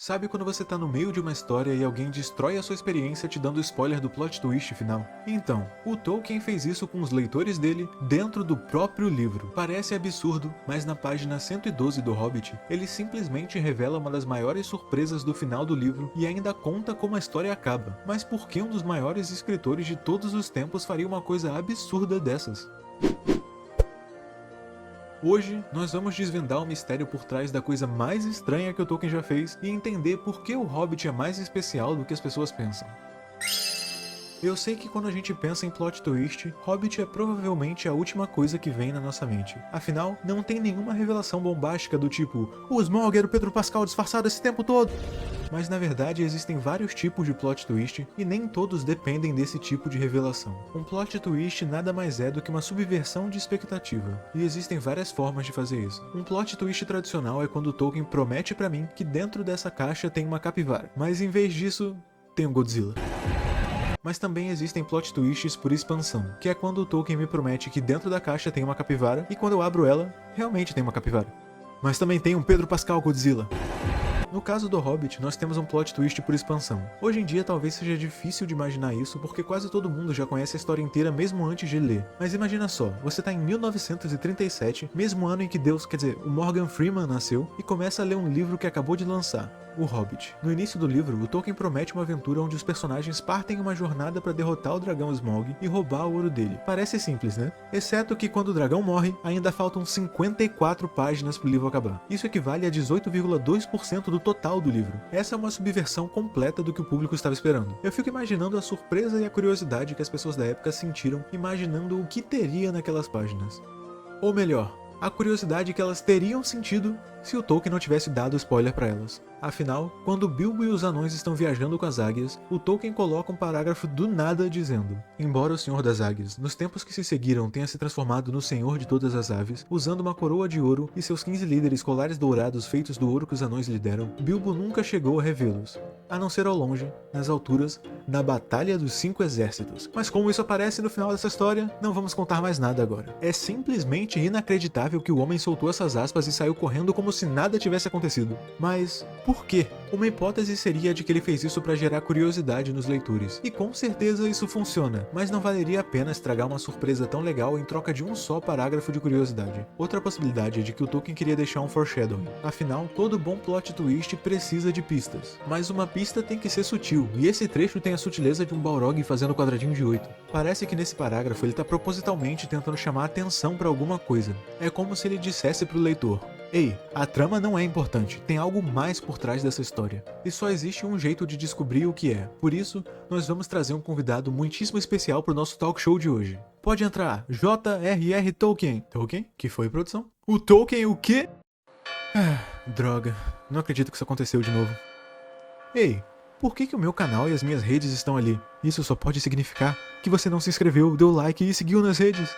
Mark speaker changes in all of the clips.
Speaker 1: Sabe quando você tá no meio de uma história e alguém destrói a sua experiência te dando spoiler do plot twist final? Então, o Tolkien fez isso com os leitores dele dentro do próprio livro. Parece absurdo, mas na página 112 do Hobbit, ele simplesmente revela uma das maiores surpresas do final do livro e ainda conta como a história acaba. Mas por que um dos maiores escritores de todos os tempos faria uma coisa absurda dessas? Hoje, nós vamos desvendar o mistério por trás da coisa mais estranha que o Tolkien já fez e entender por que o Hobbit é mais especial do que as pessoas pensam. Eu sei que quando a gente pensa em plot twist, Hobbit é provavelmente a última coisa que vem na nossa mente. Afinal, não tem nenhuma revelação bombástica do tipo o Smaug era o Pedro Pascal disfarçado esse tempo todo! Mas na verdade existem vários tipos de plot twist e nem todos dependem desse tipo de revelação. Um plot twist nada mais é do que uma subversão de expectativa, e existem várias formas de fazer isso. Um plot twist tradicional é quando Tolkien promete pra mim que dentro dessa caixa tem uma capivara, mas em vez disso, tem um Godzilla. Mas também existem plot twists por expansão, que é quando o Tolkien me promete que dentro da caixa tem uma capivara, e quando eu abro ela, realmente tem uma capivara. Mas também tem um Pedro Pascal Godzilla. No caso do Hobbit, nós temos um plot twist por expansão. Hoje em dia talvez seja difícil de imaginar isso, porque quase todo mundo já conhece a história inteira mesmo antes de ler. Mas imagina só, você tá em 1937, mesmo ano em que o Morgan Freeman nasceu, e começa a ler um livro que acabou de lançar. O Hobbit. No início do livro, o Tolkien promete uma aventura onde os personagens partem em uma jornada para derrotar o dragão Smaug e roubar o ouro dele. Parece simples, né? Exceto que quando o dragão morre, ainda faltam 54 páginas pro livro acabar. Isso equivale a 18,2% do total do livro. Essa é uma subversão completa do que o público estava esperando. Eu fico imaginando a surpresa e a curiosidade que as pessoas da época sentiram, imaginando o que teria naquelas páginas. Ou melhor, a curiosidade que elas teriam sentido se o Tolkien não tivesse dado spoiler para elas. Afinal, quando Bilbo e os anões estão viajando com as águias, o Tolkien coloca um parágrafo do nada dizendo: embora o Senhor das Águias, nos tempos que se seguiram, tenha se transformado no Senhor de todas as aves, usando uma coroa de ouro e seus 15 líderes colares dourados feitos do ouro que os anões lhe deram, Bilbo nunca chegou a revê-los, a não ser ao longe, nas alturas, na Batalha dos 5 Exércitos. Mas como isso aparece no final dessa história, não vamos contar mais nada agora. É simplesmente inacreditável que o homem soltou essas aspas e saiu correndo como se nada tivesse acontecido. Mas por quê? Uma hipótese seria a de que ele fez isso para gerar curiosidade nos leitores. E com certeza isso funciona, mas não valeria a pena estragar uma surpresa tão legal em troca de um só parágrafo de curiosidade. Outra possibilidade é de que o Tolkien queria deixar um foreshadowing. Afinal, todo bom plot twist precisa de pistas. Mas uma pista tem que ser sutil, e esse trecho tem a sutileza de um Balrog fazendo quadradinho de 8. Parece que nesse parágrafo ele tá propositalmente tentando chamar atenção para alguma coisa. É como se ele dissesse pro leitor: ei, a trama não é importante, tem algo mais por trás dessa história. E só existe um jeito de descobrir o que é. Por isso, nós vamos trazer um convidado muitíssimo especial pro nosso talk show de hoje. Pode entrar, J.R.R. Tolkien. Tolkien? Que foi, produção? O Tolkien o quê? Droga, não acredito que isso aconteceu de novo. Ei, por que o meu canal e as minhas redes estão ali? Isso só pode significar que você não se inscreveu, deu like e seguiu nas redes.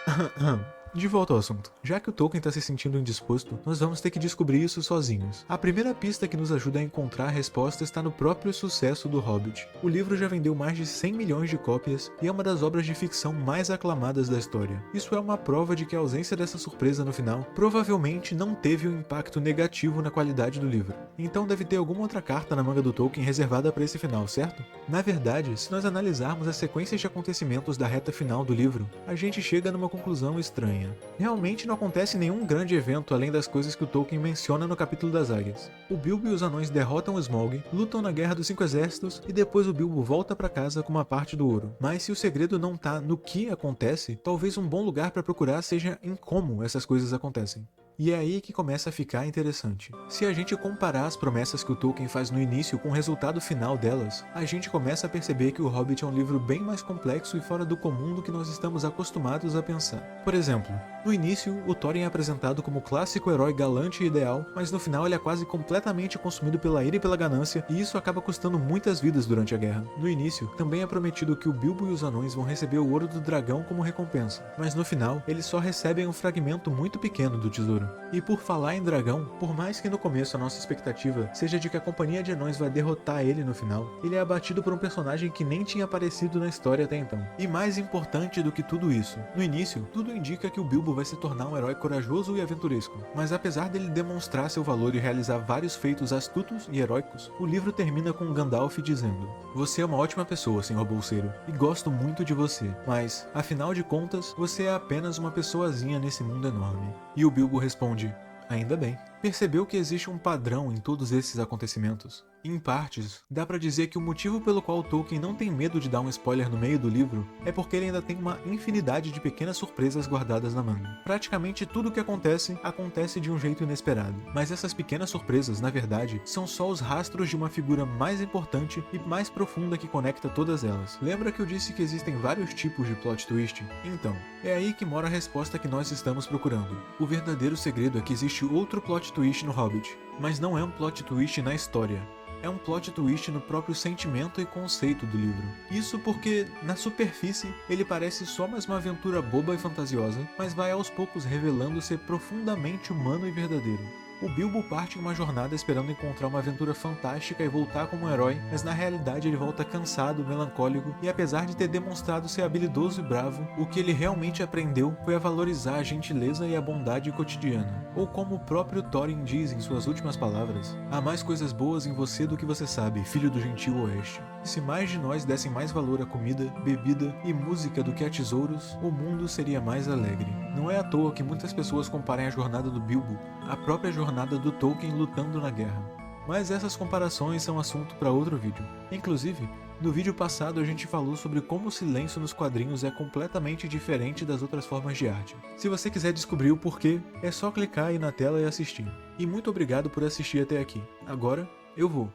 Speaker 1: De volta ao assunto. Já que o Tolkien está se sentindo indisposto, nós vamos ter que descobrir isso sozinhos. A primeira pista que nos ajuda a encontrar a resposta está no próprio sucesso do Hobbit. O livro já vendeu mais de 100 milhões de cópias e é uma das obras de ficção mais aclamadas da história. Isso é uma prova de que a ausência dessa surpresa no final provavelmente não teve um impacto negativo na qualidade do livro. Então deve ter alguma outra carta na manga do Tolkien reservada para esse final, certo? Na verdade, se nós analisarmos as sequências de acontecimentos da reta final do livro, a gente chega numa conclusão estranha. Realmente não acontece nenhum grande evento além das coisas que o Tolkien menciona no capítulo das águias. O Bilbo e os anões derrotam o Smaug, lutam na Guerra dos 5 Exércitos e depois o Bilbo volta para casa com uma parte do ouro. Mas se o segredo não tá no que acontece, talvez um bom lugar para procurar seja em como essas coisas acontecem. E é aí que começa a ficar interessante. Se a gente comparar as promessas que o Tolkien faz no início com o resultado final delas, a gente começa a perceber que o Hobbit é um livro bem mais complexo e fora do comum do que nós estamos acostumados a pensar. Por exemplo, no início, o Thorin é apresentado como o clássico herói galante e ideal, mas no final ele é quase completamente consumido pela ira e pela ganância, e isso acaba custando muitas vidas durante a guerra. No início, também é prometido que o Bilbo e os anões vão receber o ouro do dragão como recompensa, mas no final, eles só recebem um fragmento muito pequeno do tesouro. livro. E por falar em dragão, por mais que no começo a nossa expectativa seja de que a companhia de anões vai derrotar ele no final, ele é abatido por um personagem que nem tinha aparecido na história até então. E mais importante do que tudo isso, no início, tudo indica que o Bilbo vai se tornar um herói corajoso e aventuresco, mas apesar dele demonstrar seu valor e realizar vários feitos astutos e heróicos, o livro termina com Gandalf dizendo: "Você é uma ótima pessoa, Senhor Bolseiro, e gosto muito de você, mas, afinal de contas, você é apenas uma pessoazinha nesse mundo enorme." E o Bilbo responde: "Ainda bem." Percebeu que existe um padrão em todos esses acontecimentos? Em partes, dá pra dizer que o motivo pelo qual Tolkien não tem medo de dar um spoiler no meio do livro é porque ele ainda tem uma infinidade de pequenas surpresas guardadas na manga. Praticamente tudo o que acontece de um jeito inesperado, mas essas pequenas surpresas, na verdade, são só os rastros de uma figura mais importante e mais profunda que conecta todas elas. Lembra que eu disse que existem vários tipos de plot twist? Então, é aí que mora a resposta que nós estamos procurando. O verdadeiro segredo é que existe outro plot twist no Hobbit, mas não é um plot twist na história. É um plot twist no próprio sentimento e conceito do livro. Isso porque, na superfície, ele parece só mais uma aventura boba e fantasiosa, mas vai aos poucos revelando ser profundamente humano e verdadeiro. O Bilbo parte em uma jornada esperando encontrar uma aventura fantástica e voltar como um herói, mas na realidade ele volta cansado, melancólico, e apesar de ter demonstrado ser habilidoso e bravo, o que ele realmente aprendeu foi a valorizar a gentileza e a bondade cotidiana. Ou como o próprio Thorin diz em suas últimas palavras: "Há mais coisas boas em você do que você sabe, filho do gentil oeste." E se mais de nós dessem mais valor à comida, bebida e música do que a tesouros, o mundo seria mais alegre. Não é à toa que muitas pessoas comparem a jornada do Bilbo à própria jornada do Tolkien lutando na guerra. Mas essas comparações são assunto para outro vídeo. Inclusive, no vídeo passado a gente falou sobre como o silêncio nos quadrinhos é completamente diferente das outras formas de arte. Se você quiser descobrir o porquê, é só clicar aí na tela e assistir. E muito obrigado por assistir até aqui. Agora, eu vou.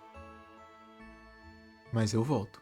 Speaker 1: Mas eu volto.